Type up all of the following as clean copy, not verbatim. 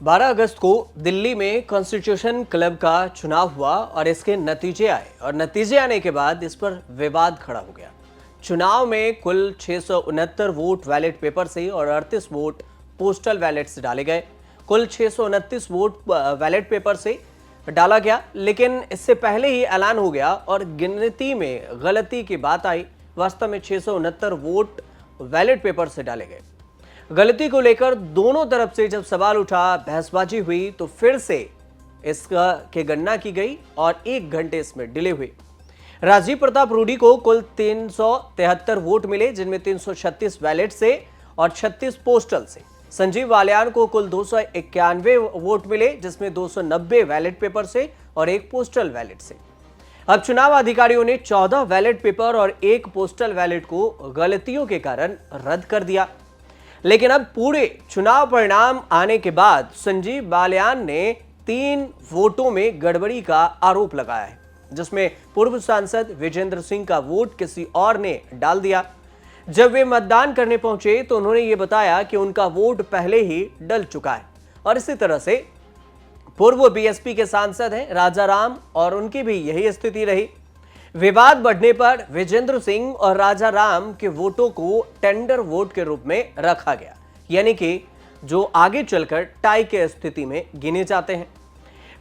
12 अगस्त को दिल्ली में constitution club का चुनाव हुआ और इसके नतीजे आए और नतीजे आने के बाद इस पर विवाद खड़ा हो गया। चुनाव में कुल 669 वोट बैलेट पेपर से और 38 वोट पोस्टल बैलेट से डाले गए। कुल 629 वोट बैलेट पेपर से डाला गया, लेकिन इससे पहले ही ऐलान हो गया और गिनती में गलती की बात आई। वास्तव में 669 वोट बैलेट पेपर से डाले गए। गलती को लेकर दोनों तरफ से जब सवाल उठा, बहसबाजी हुई, तो फिर से इसका की गणना की गई और 1 घंटे इसमें डिले हुई। राजीव प्रताप रूडी को कुल 373 वोट मिले, जिनमें 336 बैलेट से और 36 पोस्टल से। संजीव बालियान को कुल 291 वोट मिले, जिसमें 290 बैलेट पेपर से और 1 पोस्टल बैलेट से। अब चुनाव अधिकारियों ने 14 बैलेट पेपर और 1 पोस्टल बैलेट को गलतियों के कारण रद्द कर दिया। लेकिन अब पूरे चुनाव परिणाम आने के बाद संजीव बालियान ने 3 वोटों में गड़बड़ी का आरोप लगाया है, जिसमें पूर्व सांसद विजेंद्र सिंह का वोट किसी और ने डाल दिया। जब वे मतदान करने पहुंचे तो उन्होंने ये बताया कि उनका वोट पहले ही डल चुका है। और इसी तरह से पूर्व बीएसपी के सांसद हैं राजाराम, और उनकी भी यही स्थिति रही। विवाद बढ़ने पर विजेंद्र सिंह और राजाराम के वोटों को टेंडर वोट के रूप में रखा गया, यानी कि जो आगे चलकर टाई के स्थिति में गिने जाते हैं।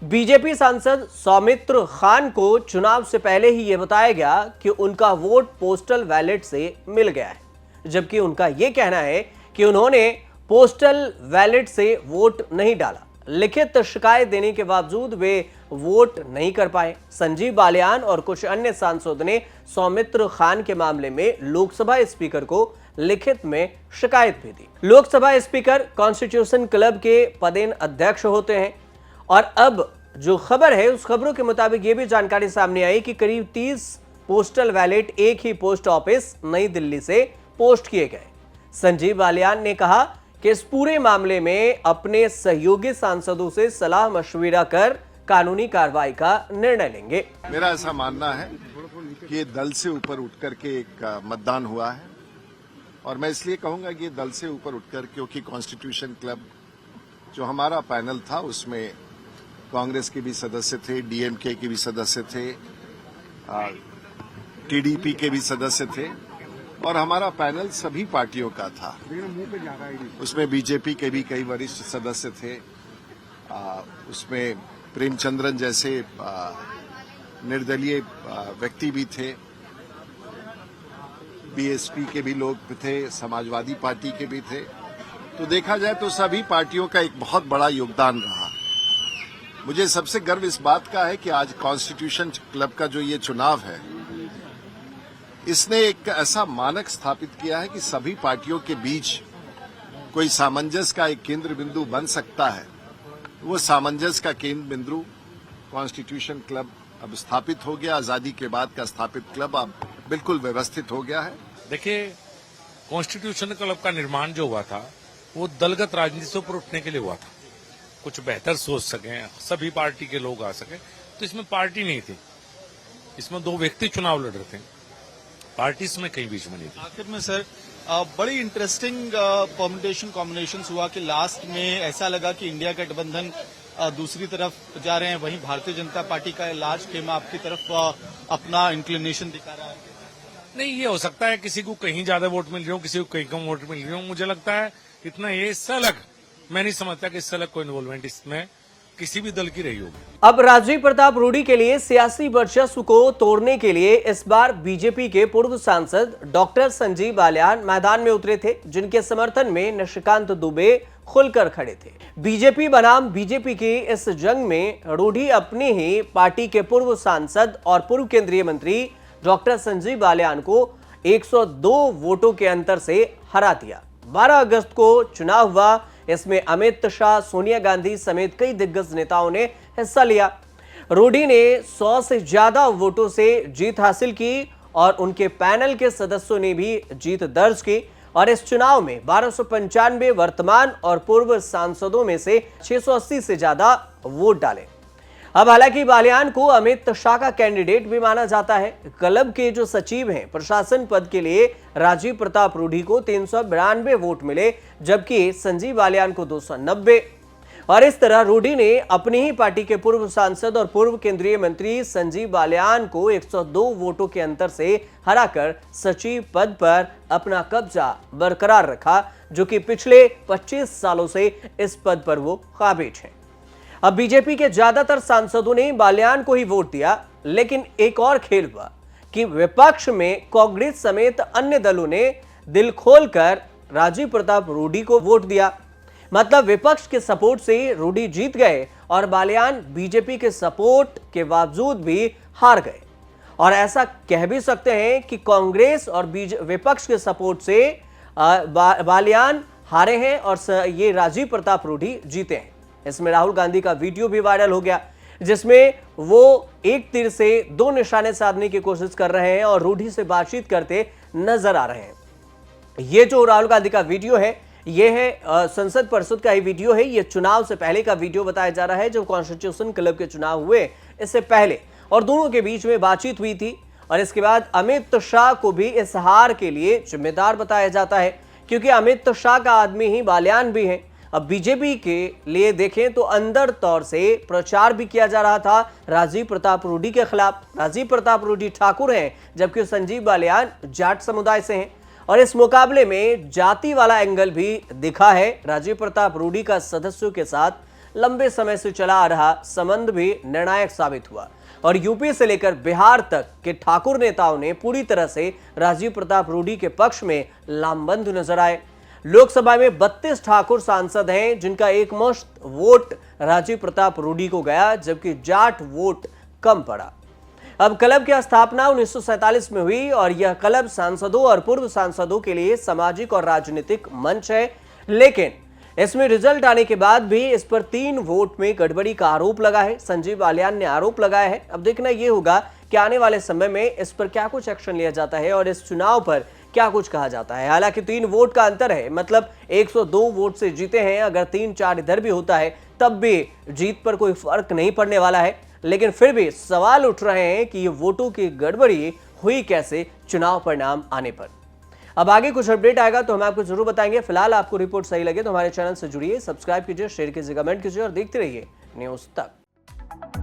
बीजेपी सांसद सौमित्र खान को चुनाव से पहले ही यह बताया गया कि उनका वोट पोस्टल बैलेट से मिल गया है, जबकि उनका यह कहना है कि उन्होंने पोस्टल बैलेट से वोट नहीं डाला। लिखित शिकायत देने के बावजूद वे वोट नहीं कर पाए। संजीव बालियान और कुछ अन्य सांसदों ने सौमित्र खान के मामले में लोकसभा स्पीकर को लिखित में शिकायत भी दी। लोकसभा स्पीकर कॉन्स्टिट्यूशन क्लब के पदेन अध्यक्ष होते हैं और अब जो खबर है उस खबरों के मुताबिक ये भी जानकारी सामने आई कि करीब 30 पोस्टल बैलेट एक ही पोस्ट ऑफिस नई दिल्ली से पोस्ट किए गए। संजीव बालियान ने कहा कि इस पूरे मामले में अपने सहयोगी सांसदों से सलाह मशविरा कर कानूनी कार्रवाई का निर्णय लेंगे। मेरा ऐसा मानना है कि ये दल से ऊपर उठकर के एक मतदान हुआ है, और मैं इसलिए कहूंगा कि ये दल से ऊपर उठकर, क्योंकि कॉन्स्टिट्यूशन क्लब जो हमारा पैनल था उसमें कांग्रेस के भी सदस्य थे, डीएमके के भी सदस्य थे, टीडीपी के भी सदस्य थे, और हमारा पैनल सभी पार्टियों का था। उसमें बीजेपी के भी कई वरिष्ठ सदस्य थे, उसमें प्रेमचंद्रन जैसे निर्दलीय व्यक्ति भी थे, बीएसपी के भी लोग थे, समाजवादी पार्टी के भी थे। तो देखा जाए तो सभी पार्टियों का एक बहुत बड़ा योगदान रहा। मुझे सबसे गर्व इस बात का है कि आज कॉन्स्टिट्यूशन क्लब का जो ये चुनाव है, इसने एक ऐसा मानक स्थापित किया है कि सभी पार्टियों के बीच कोई सामंजस्य का एक केंद्र बिंदु बन सकता है। वो सामंजस्य का केंद्र बिंदु कॉन्स्टिट्यूशन क्लब अब स्थापित हो गया। आजादी के बाद का स्थापित क्लब अब बिल्कुल व्यवस्थित हो गया है। देखिए, कॉन्स्टिट्यूशन क्लब का निर्माण जो हुआ था वो दलगत राजनीति से ऊपर उठने के लिए हुआ था। कुछ बेहतर सोच सकें, सभी पार्टी के लोग आ सकें। तो इसमें पार्टी नहीं थी, इसमें 2 व्यक्ति चुनाव लड़ रहे थे, पार्टी इसमें कहीं बीच में नहीं थी। आखिर में सर बड़ी इंटरेस्टिंग परम्यूटेशन कॉम्बिनेशन हुआ कि लास्ट में ऐसा लगा कि इंडिया गठबंधन दूसरी तरफ जा रहे हैं, वहीं भारतीय जनता पार्टी का लार्ज खेमा आपकी तरफ अपना इंक्लिनेशन दिखा रहा है। नहीं, ये हो सकता है किसी को कहीं ज्यादा वोट मिल रहे हो, किसी को कहीं कम वोट मिल रहे हो। मुझे लगता है इतना ये इससे अलग मैं नहीं समझता कि इससे अलग कोई इन्वॉल्वमेंट इसमें किसी भी दल की रही होगी। अब राजीव प्रताप रूडी के लिए सियासी वर्चस्व को तोड़ने के लिए इस बार बीजेपी के पूर्व सांसद डॉक्टर संजीव बालियान मैदान में उतरे थे, जिनके समर्थन में निशिकांत दुबे खुलकर खड़े थे। बीजेपी बनाम बीजेपी की इस जंग में रूडी अपनी ही पार्टी के पूर्व सांसद और पूर्व केंद्रीय मंत्री डॉक्टर संजीव बालियान को 102 वोटों के अंतर से हरा दिया। 12 अगस्त को चुनाव हुआ। इसमें अमित शाह, सोनिया गांधी समेत कई दिग्गज नेताओं ने हिस्सा लिया। रूडी ने 100 से ज्यादा वोटों से जीत हासिल की और उनके पैनल के सदस्यों ने भी जीत दर्ज की और इस चुनाव में 1295 वर्तमान और पूर्व सांसदों में से 680 से ज्यादा वोट डाले। अब हालांकि बालियान को अमित शाह का कैंडिडेट भी माना जाता है। क्लब के जो सचिव हैं प्रशासन पद के लिए राजीव प्रताप रूडी को 392 वोट मिले, जबकि संजीव बालियान को 290। और इस तरह रूडी ने अपनी ही पार्टी के पूर्व सांसद और पूर्व केंद्रीय मंत्री संजीव बालियान को 102 वोटों के अंतर से हराकर सचिव पद पर अपना कब्जा बरकरार रखा, जो कि पिछले 25 सालों से इस पद पर वो काबिज हैं। अब बीजेपी के ज्यादातर सांसदों ने बालियान को ही वोट दिया, लेकिन एक और खेल हुआ कि विपक्ष में कांग्रेस समेत अन्य दलों ने दिल खोलकर राजीव प्रताप रूडी को वोट दिया। मतलब विपक्ष के सपोर्ट से रूडी जीत गए और बालियान बीजेपी के सपोर्ट के बावजूद भी हार गए। और ऐसा कह भी सकते हैं कि कांग्रेस और विपक्ष के सपोर्ट से बालियान हारे हैं और ये राजीव प्रताप रूडी जीते हैं। इसमें राहुल गांधी का वीडियो भी वायरल हो गया, जिसमें वो एक तीर से दो निशाने साधने की कोशिश कर रहे हैं और रूडी से बातचीत करते नजर आ रहे हैं। ये जो राहुल गांधी का वीडियो है, ये है संसद परिषद का ही वीडियो है। ये चुनाव से पहले का वीडियो बताया जा रहा है, जो कॉन्स्टिट्यूशन क्लब के चुनाव हुए इससे पहले, और दोनों के बीच में बातचीत हुई थी। और इसके बाद अमित शाह को भी इस हार के लिए जिम्मेदार बताया जाता है, क्योंकि अमित शाह का आदमी ही बालियान भी है। अब बीजेपी के लिए देखें तो अंदर तौर से प्रचार भी किया जा रहा था राजीव प्रताप रूडी के खिलाफ। राजीव प्रताप रूडी ठाकुर हैं, जबकि संजीव बालियान जाट समुदाय से हैं। और इस मुकाबले में जाति वाला एंगल भी दिखा है। राजीव प्रताप रूडी का सदस्यों के साथ लंबे समय से चला आ रहा संबंध भी निर्णायक साबित हुआ और यूपी से लेकर बिहार तक के ठाकुर नेताओं ने पूरी तरह से राजीव प्रताप रूडी के पक्ष में लामबंद नजर आए। लोकसभा में 32 ठाकुर सांसद हैं, जिनका एकमुश्त वोट राजीव प्रताप रूडी को गया, जबकि जाट वोट कम पड़ा। अब क्लब की स्थापना 1947 में हुई और यह क्लब सांसदों और पूर्व सांसदों के लिए सामाजिक और राजनीतिक मंच है। लेकिन इसमें रिजल्ट आने के बाद भी इस पर 3 वोट में गड़बड़ी का आरोप लगा है। संजीव बालियान ने आरोप लगाया है। अब देखना यह होगा कि आने वाले समय में इस पर क्या कुछ एक्शन लिया जाता है और इस चुनाव पर क्या कुछ कहा जाता है। हालांकि 3 वोट का अंतर है, मतलब 102 वोट से जीते हैं। अगर 3-4 इधर भी होता है तब भी जीत पर कोई फर्क नहीं पड़ने वाला है। लेकिन फिर भी सवाल उठ रहे हैं कि ये वोटों की गड़बड़ी हुई कैसे चुनाव परिणाम आने पर। अब आगे कुछ अपडेट आएगा तो हम आपको जरूर बताएंगे। फिलहाल आपको रिपोर्ट सही लगे तो हमारे चैनल से जुड़िए, सब्सक्राइब कीजिए, शेयर कीजिए, कमेंट कीजिए और देखते रहिए न्यूज़ तक।